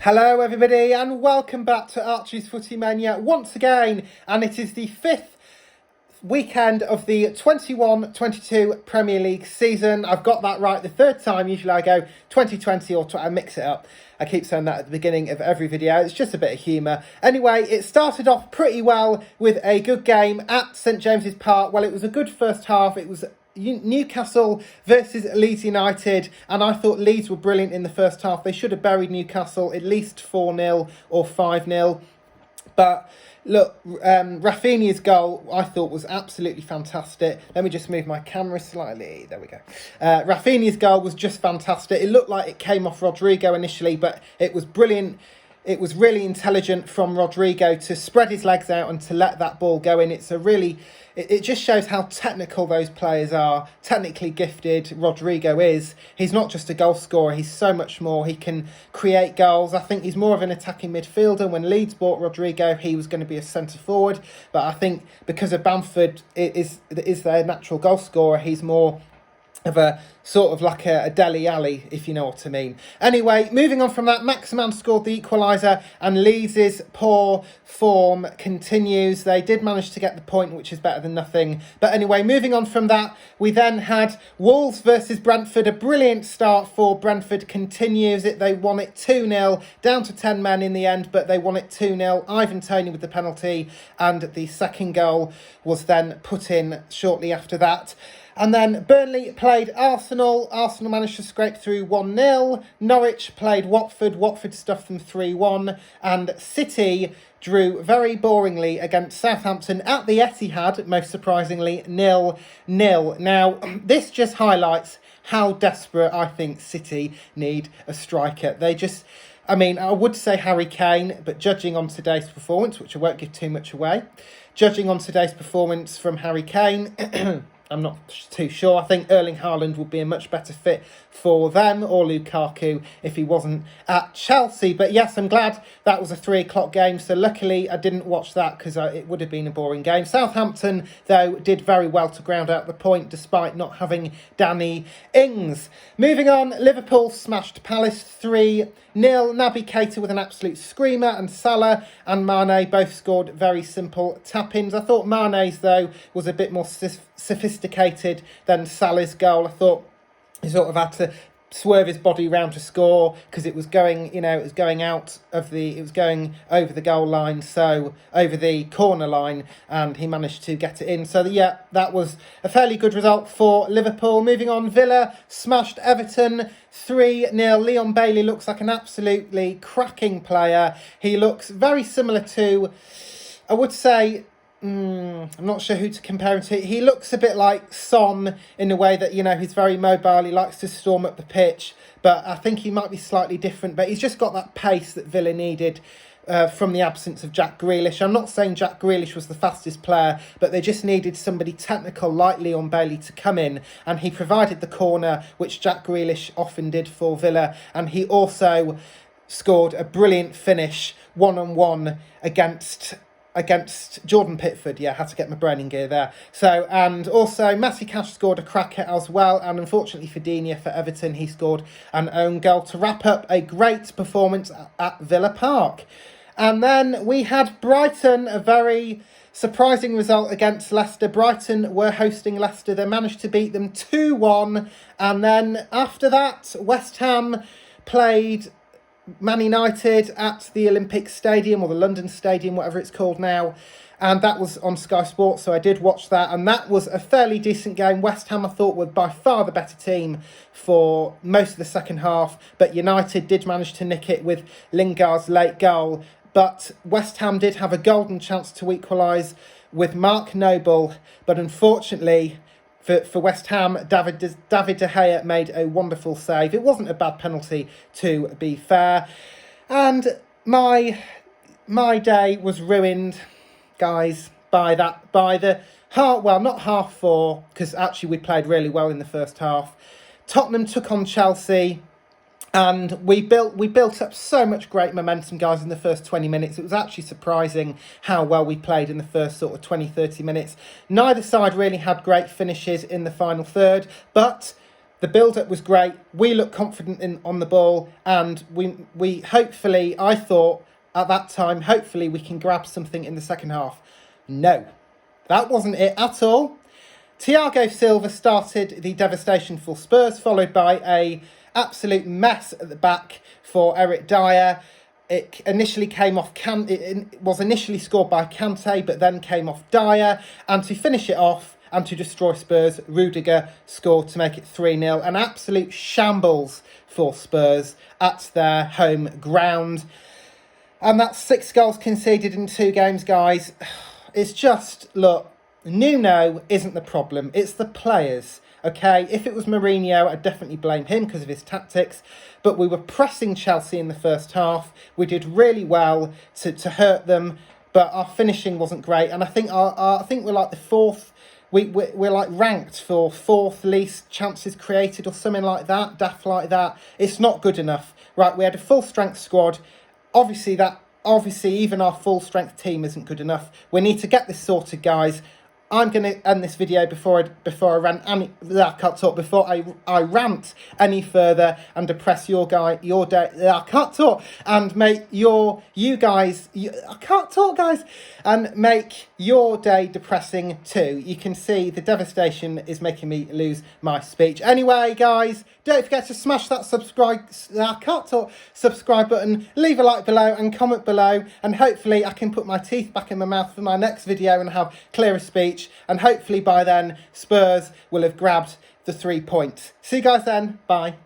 Hello everybody and welcome back to Archie's Footy Mania once again, and it is the fifth weekend of the 21-22 Premier League season. I've got that right the third time. Usually I go 2020 or I mix it up. I keep saying that at the beginning of every video. It's just a bit of humour. Anyway, it started off pretty well with a good game at St James's Park. Well, it was a good first half. It was Newcastle versus Leeds United, and I thought Leeds were brilliant in the first half. They should have buried Newcastle at least 4-0 or 5-0. But look, Rafinha's goal I thought was absolutely fantastic. Let me just move my camera slightly. There we go. Rafinha's goal was just fantastic. It looked like it came off Rodrigo initially, but it was brilliant. It was really intelligent from Rodrigo to spread his legs out and to let that ball go in. It just shows how technical those players are, technically gifted Rodrigo is. He's not just a goal scorer, he's so much more. He can create goals. I think he's more of an attacking midfielder. When Leeds bought Rodrigo, he was going to be a centre forward. But I think because of Bamford is their natural goal scorer, he's more of a sort of like a Dele Alli, if you know what I mean. Anyway, moving on from that, Maximan scored the equaliser and Leeds' poor form continues. They did manage to get the point, which is better than nothing. But anyway, moving on from that, we then had Wolves versus Brentford. A brilliant start for Brentford continues it. They won it 2-0, down to 10 men in the end, but they won it 2-0. Ivan Toney with the penalty, and the second goal was then put in shortly after that. And then Burnley played Arsenal. Arsenal managed to scrape through 1-0. Norwich played Watford. Watford stuffed them 3-1. And City drew very boringly against Southampton at the Etihad, most surprisingly, 0-0. Now, this just highlights how desperate I think City need a striker. I would say Harry Kane, but judging on today's performance, which I won't give too much away, judging on today's performance from Harry Kane, I'm not too sure. I think Erling Haaland would be a much better fit for them, or Lukaku if he wasn't at Chelsea. But yes, I'm glad that was a 3 o'clock game. So luckily I didn't watch that because it would have been a boring game. Southampton, though, did very well to ground out the point despite not having Danny Ings. Moving on, Liverpool smashed Palace 3-0. Naby Keita with an absolute screamer, and Salah and Mane both scored very simple tap-ins. I thought Mane's, though, was a bit more sophisticated than Salah's goal. I thought he sort of had to swerve his body round to score because it was going over the goal line, so over the corner line, and he managed to get it in. So yeah, that was a fairly good result for Liverpool. Moving on, Villa smashed Everton 3-0. Leon Bailey looks like an absolutely cracking player. He looks very similar to, I would say, I'm not sure who to compare him to. He looks a bit like Son in a way that, he's very mobile. He likes to storm up the pitch, but I think he might be slightly different. But he's just got that pace that Villa needed from the absence of Jack Grealish. I'm not saying Jack Grealish was the fastest player, but they just needed somebody technical like Leon Bailey to come in, and he provided the corner, which Jack Grealish often did for Villa, and he also scored a brilliant finish one-on-one against Jordan Pickford. Yeah, had to get my brain in gear there. So, and also Matty Cash scored a cracker as well, and unfortunately for Digne for Everton, he scored an own goal to wrap up a great performance at Villa Park. And then we had Brighton, a very surprising result against Leicester. Brighton were hosting Leicester. They managed to beat them 2-1. And then after that, West Ham played Man United at the Olympic Stadium, or the London Stadium, whatever it's called now. And that was on Sky Sports, so I did watch that. And that was a fairly decent game. West Ham, I thought, were by far the better team for most of the second half. But United did manage to nick it with Lingard's late goal. But West Ham did have a golden chance to equalise with Mark Noble. But unfortunately for West Ham, David De Gea made a wonderful save. It wasn't a bad penalty, to be fair. And my day was ruined, guys, by not 4:30, because actually we played really well in the first half. Tottenham took on Chelsea, and we built up so much great momentum, guys, in the first 20 minutes. It was actually surprising how well we played in the first sort of 20-30 minutes. Neither side really had great finishes in the final third, but The build-up was great. We looked confident on the ball, and we hopefully, I thought at that time, hopefully we can grab something in the second half. No, that wasn't it at all. Thiago Silva started the devastation for Spurs, followed by a absolute mess at the back for Eric Dyer. It initially came off it was initially scored by Kante, but then came off Dyer. And to finish it off and to destroy Spurs, Rudiger scored to make it 3-0. An absolute shambles for Spurs at their home ground. And that's 6 goals conceded in 2 games, guys. It's just, look, Nuno isn't the problem. It's the players. Okay, if it was Mourinho, I'd definitely blame him because of his tactics. But we were pressing Chelsea in the first half. We did really well to hurt them, but our finishing wasn't great. And I think I think we're like the 4th. We're like ranked for 4th least chances created or something like that, daft like that. It's not good enough. Right, we had a full strength squad. Obviously even our full strength team isn't good enough. We need to get this sorted, guys. I'm going to end this video before I rant any further and depress your day. I can't talk and make and make your day depressing too. You can see the devastation is making me lose my speech. Anyway, guys, don't forget to smash that subscribe button, leave a like below and comment below, and hopefully I can put my teeth back in my mouth for my next video and have clearer speech, and hopefully by then Spurs will have grabbed the 3 points. See you guys then. Bye.